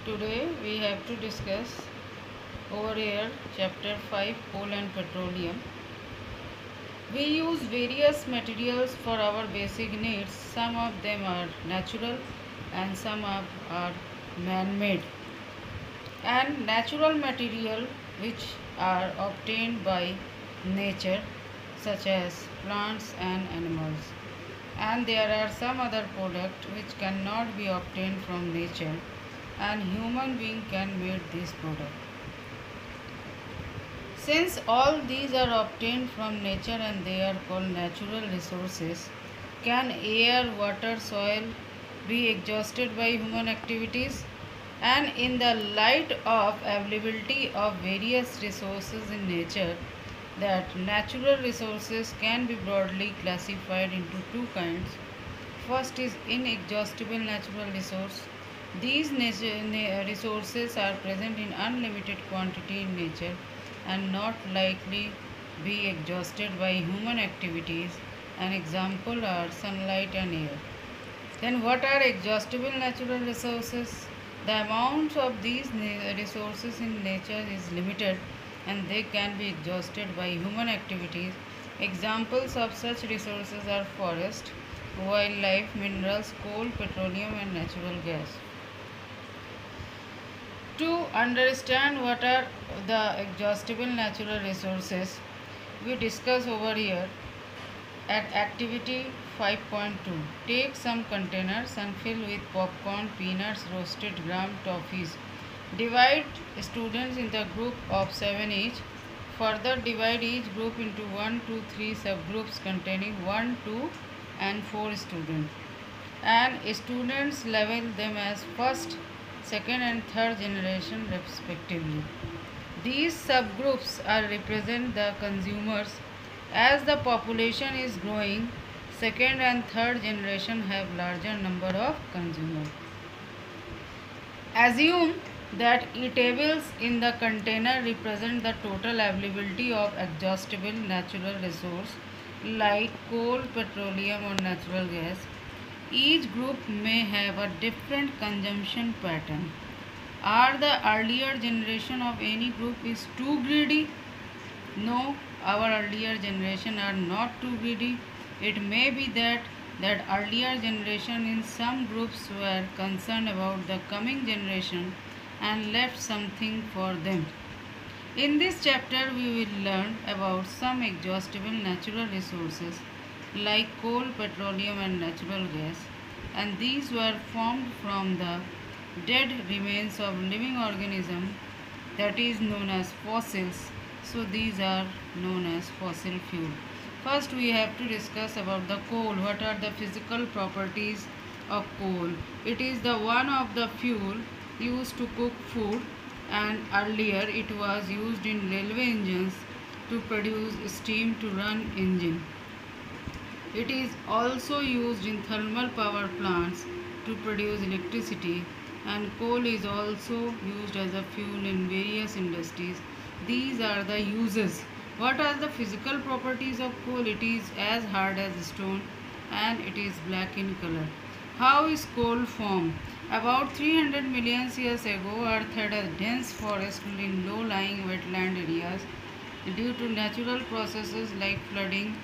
Today we have to discuss over here chapter 5 Coal and Petroleum. We use various materials for our basic needs. Some of them are natural and are man made. And natural material which are obtained by nature such as plants and animals. And there are some other products which cannot be obtained from nature and human being can make this product. Since all these are obtained from nature and they are called natural resources, can air, water, soil be exhausted by human activities? And in the light of availability of various resources in nature, that natural resources can be broadly classified into two kinds. First is inexhaustible natural resource. These resources are present in unlimited quantity in nature and not likely be exhausted by human activities. An example are sunlight and air. Then what are exhaustible natural resources? The amount of these resources in nature is limited and they can be exhausted by human activities. Examples of such resources are forest, wildlife, minerals, coal, petroleum and natural gas. To understand what are the exhaustible natural resources, we discuss over here at activity 5.2. Take some containers and fill with popcorn, peanuts, roasted gram, toffees. Divide students in the group of 7 each. Further divide each group into 1, 2, 3 subgroups containing 1, 2 and 4 students. And students label them as first, second and third generation respectively. These subgroups are represent the consumers. As the population is growing, second and third generation have larger number of consumers. Assume that eatables in the container represent the total availability of exhaustible natural resource like coal, petroleum or natural gas. Each group may have a different consumption pattern. Are the earlier generation of any group is too greedy? No, our earlier generation are not too greedy. It may be that earlier generation in some groups were concerned about the coming generation and left something for them. In this chapter we will learn about some exhaustible natural resources like coal, petroleum and natural gas, and these were formed from the dead remains of living organisms, that is known as fossils. So these are known as fossil fuel. First we have to discuss about the coal. What are the physical properties of coal? It is the one of the fuel used to cook food, and earlier it was used in railway engines to produce steam to run engine. It is also used in thermal power plants to produce electricity, and coal is also used as a fuel in various industries. These are the uses. What are the physical properties of coal? It is as hard as stone and it is black in color. How is coal formed? About 300 million years ago, Earth had a dense forest in low-lying wetland areas. Due to natural processes like flooding,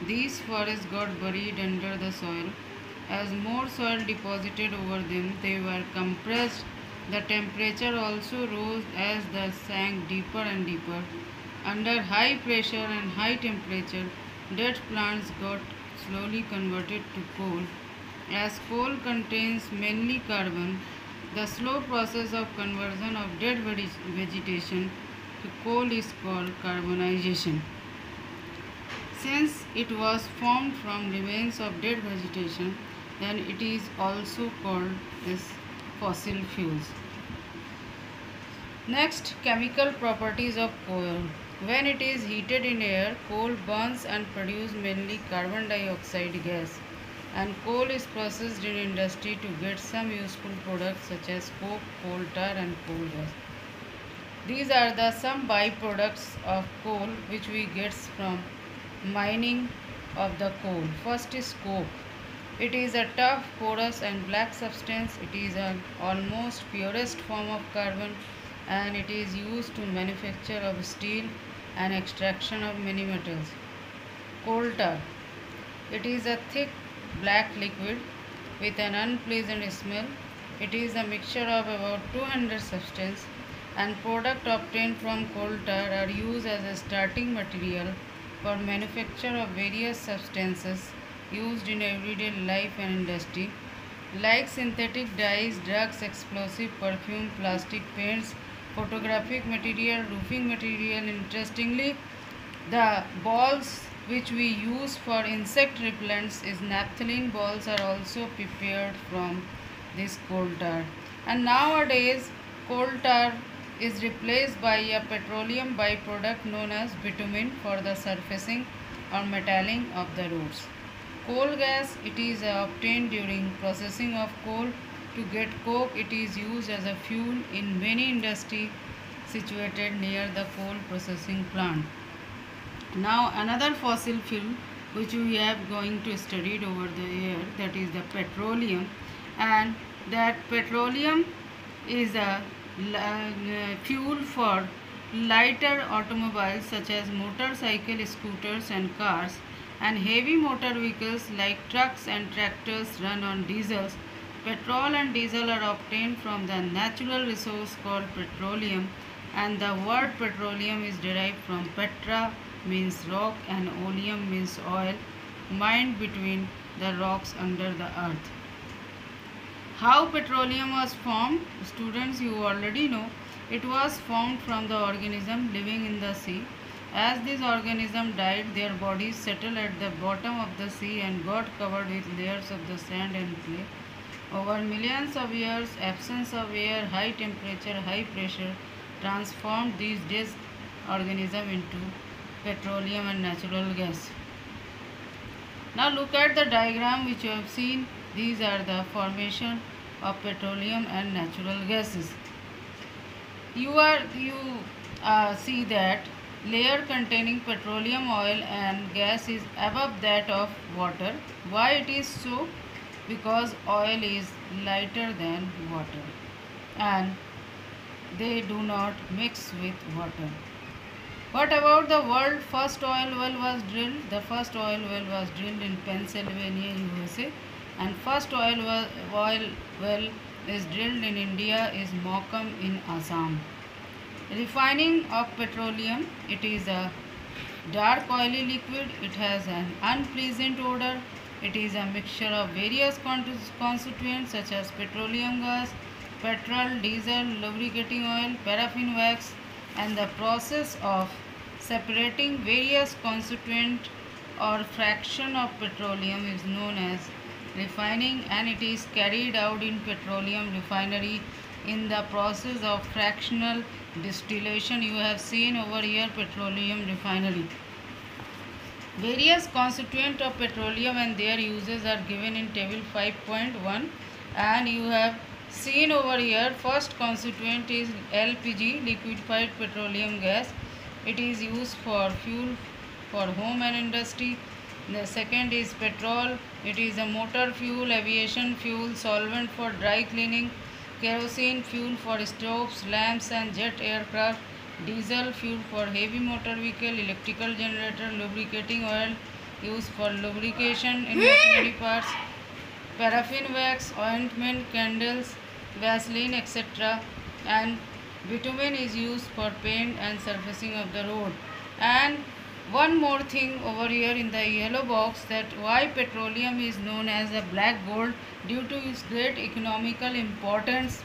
these forests got buried under the soil. As more soil deposited over them, they were compressed. The temperature also rose as they sank deeper and deeper. Under high pressure and high temperature, dead plants got slowly converted to coal. As coal contains mainly carbon, the slow process of conversion of dead vegetation to coal is called carbonization. Since it was formed from remains of dead vegetation, then it is also called as fossil fuels. Next, chemical properties of coal. When it is heated in air, coal burns and produces mainly carbon dioxide gas, and coal is processed in industry to get some useful products such as coke, coal tar and coal gas. These are the some byproducts of coal which we get from mining of the coal. First is coke. It is a tough, porous and black substance. It is an almost purest form of carbon and it is used to manufacture of steel and extraction of many metals. Coal tar. It is a thick black liquid with an unpleasant smell. It is a mixture of about 200 substances and products obtained from coal tar are used as a starting material for manufacture of various substances used in everyday life and industry like synthetic dyes, drugs, explosive, perfume, plastic paints, photographic material, roofing material. Interestingly, the balls which we use for insect repellents is naphthalene balls are also prepared from this coal tar. And nowadays coal tar is replaced by a petroleum byproduct known as bitumen for the surfacing or metalling of the roads. Coal gas, it is obtained during processing of coal to get coke. It is used as a fuel in many industries situated near the coal processing plant. Now another fossil fuel which we have going to study over the year, that is the petroleum, and that petroleum is a fuel for lighter automobiles such as motorcycle, scooters and cars, and heavy motor vehicles like trucks and tractors run on diesels. Petrol and diesel are obtained from the natural resource called petroleum, and the word petroleum is derived from petra means rock and oleum means oil mined between the rocks under the earth. How petroleum was formed? Students, you already know. It was formed from the organism living in the sea. As these organisms died, their bodies settled at the bottom of the sea and got covered with layers of the sand and clay. Over millions of years, absence of air, high temperature, high pressure transformed these dead organisms into petroleum and natural gas. Now look at the diagram which you have seen. These are the formation of petroleum and natural gases. You see that layer containing petroleum oil and gas is above that of water. Why it is so? Because oil is lighter than water and they do not mix with water. What about the world first oil well was drilled? The first oil well was drilled in Pennsylvania, USA, and first oil well is drilled in India is Mokum in Assam. Refining of petroleum, it is a dark oily liquid. It has an unpleasant odor. It is a mixture of various constituents such as petroleum gas, petrol, diesel, lubricating oil, paraffin wax, and the process of separating various constituent or fraction of petroleum is known as refining, and it is carried out in petroleum refinery in the process of fractional distillation. You have seen over here petroleum refinery. Various constituents of petroleum and their uses are given in table 5.1, and you have seen over here first constituent is LPG, liquefied petroleum gas. It is used for fuel for home and industry. The second is petrol. It is a motor fuel, aviation fuel, solvent for dry cleaning, kerosene fuel for stoves, lamps and jet aircraft, diesel fuel for heavy motor vehicle, electrical generator, lubricating oil used for lubrication in machinery parts, paraffin wax, ointment, candles, Vaseline, etc. And bitumen is used for paint and surfacing of the road. And one more thing over here in the yellow box, that why petroleum is known as a black gold, due to its great economical importance.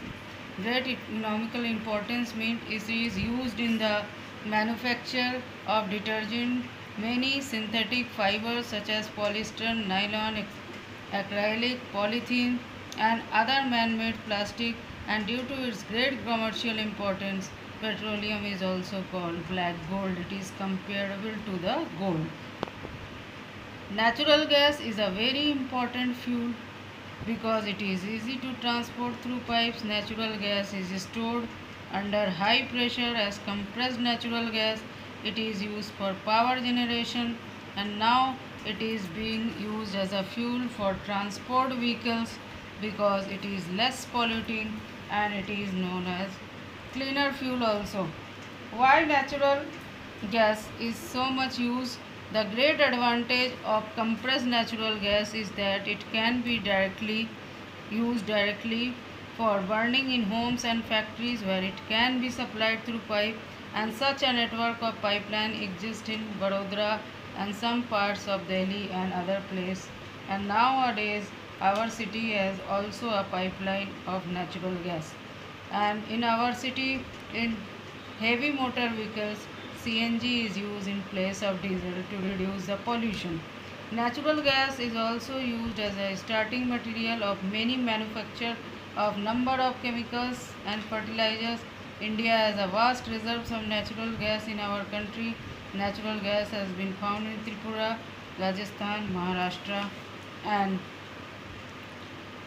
Great economical importance means it is used in the manufacture of detergent, many synthetic fibers such as polyester, nylon, acrylic, polythene and other man-made plastic, and due to its great commercial importance, petroleum is also called black gold. It is comparable to the gold. Natural gas is a very important fuel because it is easy to transport through pipes. Natural gas is stored under high pressure as compressed natural gas. It is used for power generation. And now it is being used as a fuel for transport vehicles because it is less polluting and it is known as cleaner fuel also. Why natural gas is so much used? The great advantage of compressed natural gas is that it can be used directly for burning in homes and factories where it can be supplied through pipe, and such a network of pipeline exists in Vadodara and some parts of Delhi and other places. And nowadays our city has also a pipeline of natural gas. And in our city, in heavy motor vehicles, CNG is used in place of diesel to reduce the pollution. Natural gas is also used as a starting material of many manufacture of number of chemicals and fertilizers. India has a vast reserves of natural gas in our country. Natural gas has been found in Tripura, Rajasthan, Maharashtra, and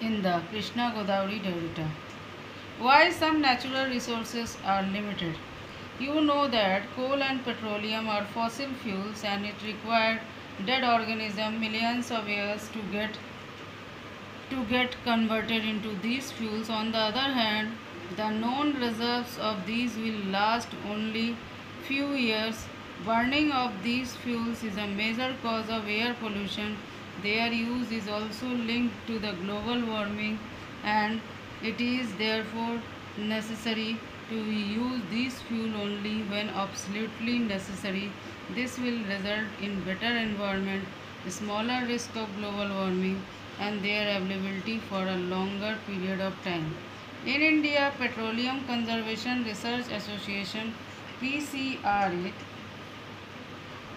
in the Krishna Godavari Delta. Why some natural resources are limited? You know that coal and petroleum are fossil fuels and it required dead organism millions of years to get converted into these fuels. On the other hand, the known reserves of these will last only few years. Burning of these fuels is a major cause of air pollution. Their use is also linked to the global warming, and it is therefore necessary to use this fuel only when absolutely necessary. This will result in better environment, smaller risk of global warming, and their availability for a longer period of time. In India, Petroleum Conservation Research Association (PCRA)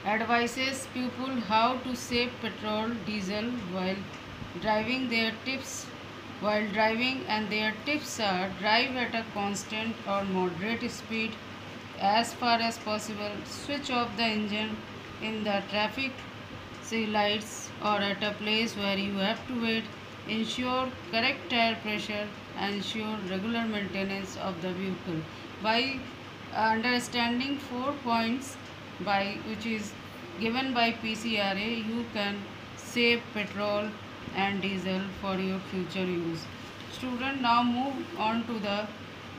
advises people how to save petrol, diesel driving. Their tips while driving, and their tips are: drive at a constant or moderate speed as far as possible, switch off the engine in the traffic lights or at a place where you have to wait, ensure correct tire pressure, and ensure regular maintenance of the vehicle. By understanding 4 points by which is given by PCRA, you can save petrol and diesel for your future use. Student, now move on to the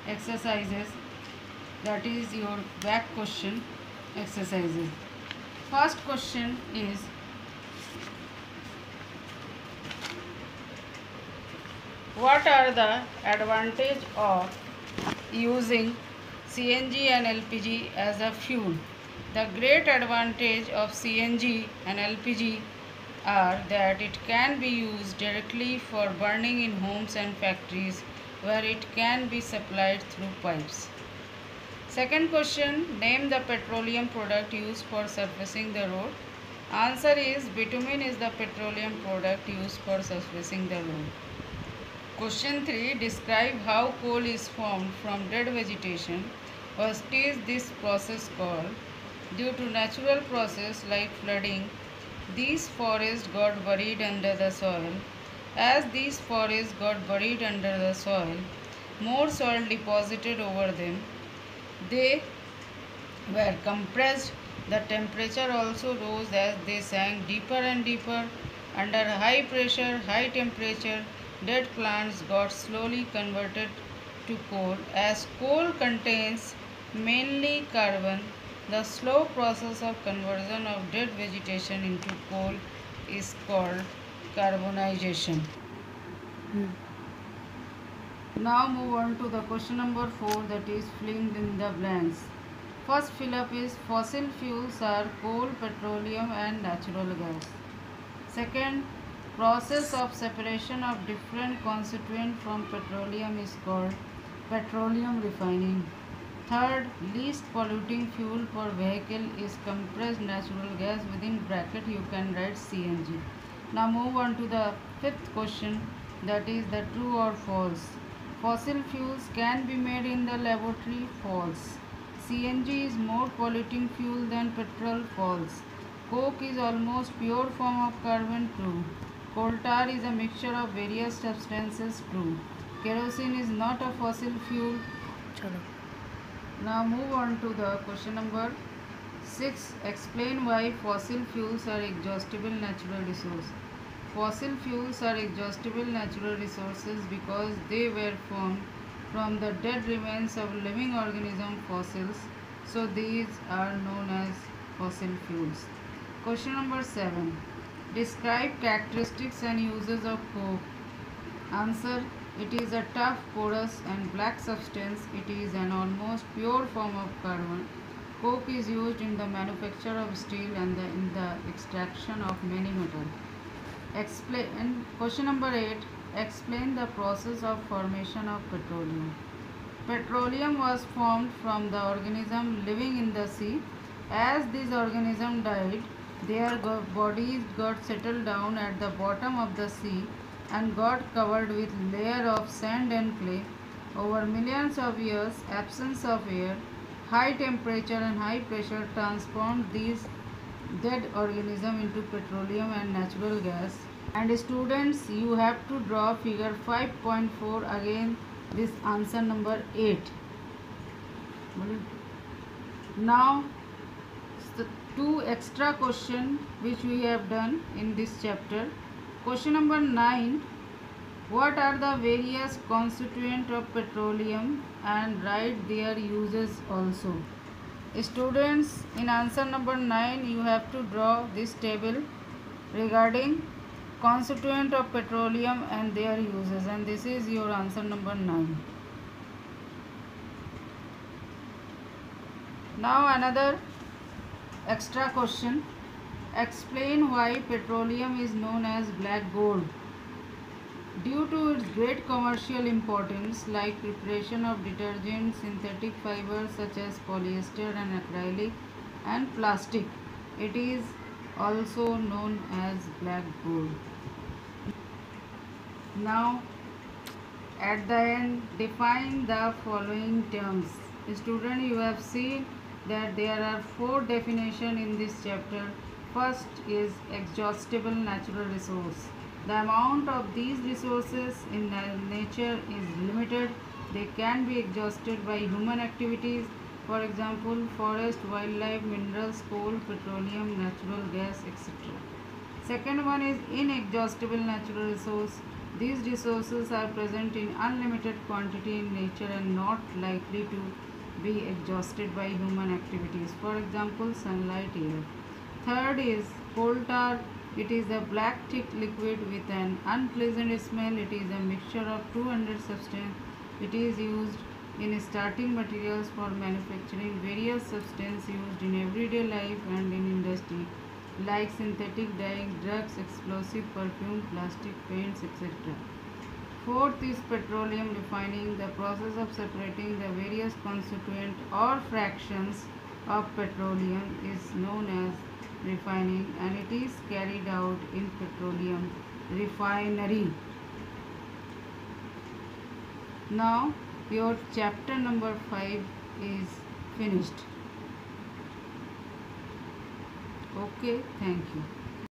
exercises, that is your back question exercises. First question is, what are the advantages of using CNG and LPG as a fuel? The great advantage of CNG and LPG are that it can be used directly for burning in homes and factories where it can be supplied through pipes. Second question, name the petroleum product used for surfacing the road. Answer is bitumen is the petroleum product used for surfacing the road. Question 3, describe how coal is formed from dead vegetation. What is this process called? Due to natural process like flooding, these forests got buried under the soil. As these forests got buried under the soil, more soil deposited over them. They were compressed. The temperature also rose as they sank deeper and deeper. Under high pressure, high temperature, dead plants got slowly converted to coal. As coal contains mainly carbon, the slow process of conversion of dead vegetation into coal is called carbonization. Now move on to the question number 4, that is filling in the blanks. First fill up is fossil fuels are coal, petroleum and natural gas. Second, process of separation of different constituents from petroleum is called petroleum refining. Third, least polluting fuel per vehicle is compressed natural gas. Within bracket you can write CNG. Now move on to the fifth question, that is the true or false. Fossil fuels can be made in the laboratory. False. CNG is more polluting fuel than petrol. False. Coke is almost pure form of carbon. True. Coal tar is a mixture of various substances. True. Kerosene is not a fossil fuel. Chalo. Now move on to the question number 6. Explain why fossil fuels are exhaustible natural resources. Fossil fuels are exhaustible natural resources because they were formed from the dead remains of living organism fossils, so these are known as fossil fuels. Question number 7. Describe characteristics and uses of coke. Answer. It is a tough, porous and black substance. It is an almost pure form of carbon. Coke is used in the manufacture of steel and in the extraction of many metals. Explain. Question number 8. Explain the process of formation of petroleum. Petroleum was formed from the organism living in the sea. As these organisms died, their bodies got settled down at the bottom of the sea and got covered with layer of sand and clay. Over millions of years, absence of air, high temperature and high pressure transformed these dead organism into petroleum and natural gas. And students, you have to draw figure 5.4 again, this answer number 8. Now two extra question which we have done in this chapter. Question number 9. What are the various constituents of petroleum, and write their uses also. Students, in answer number 9 you have to draw this table regarding constituent of petroleum and their uses, and this is your answer number 9. Now another extra question. Explain why petroleum is known as black gold. Due to its great commercial importance, like preparation of detergents, synthetic fibers such as polyester and acrylic, and plastic, it is also known as black gold. Now at the end, define the following terms. Student, you have seen that there are 4 definitions in this chapter. First is exhaustible natural resource. The amount of these resources in nature is limited. They can be exhausted by human activities, for example forest, wildlife, minerals, coal, petroleum, natural gas, etc. Second one is inexhaustible natural resource. These resources are present in unlimited quantity in nature and not likely to be exhausted by human activities, for example sunlight, air. Third is coal tar. It is a black thick liquid with an unpleasant smell. It is a mixture of 200 substances. It is used in starting materials for manufacturing various substances used in everyday life and in industry, like synthetic dyes, drugs, explosive, perfume, plastic, paints, etc. Fourth is petroleum refining. The process of separating the various constituents or fractions of petroleum is known as refining, and it is carried out in petroleum refinery. Now your chapter number 5 is finished. Okay, thank you.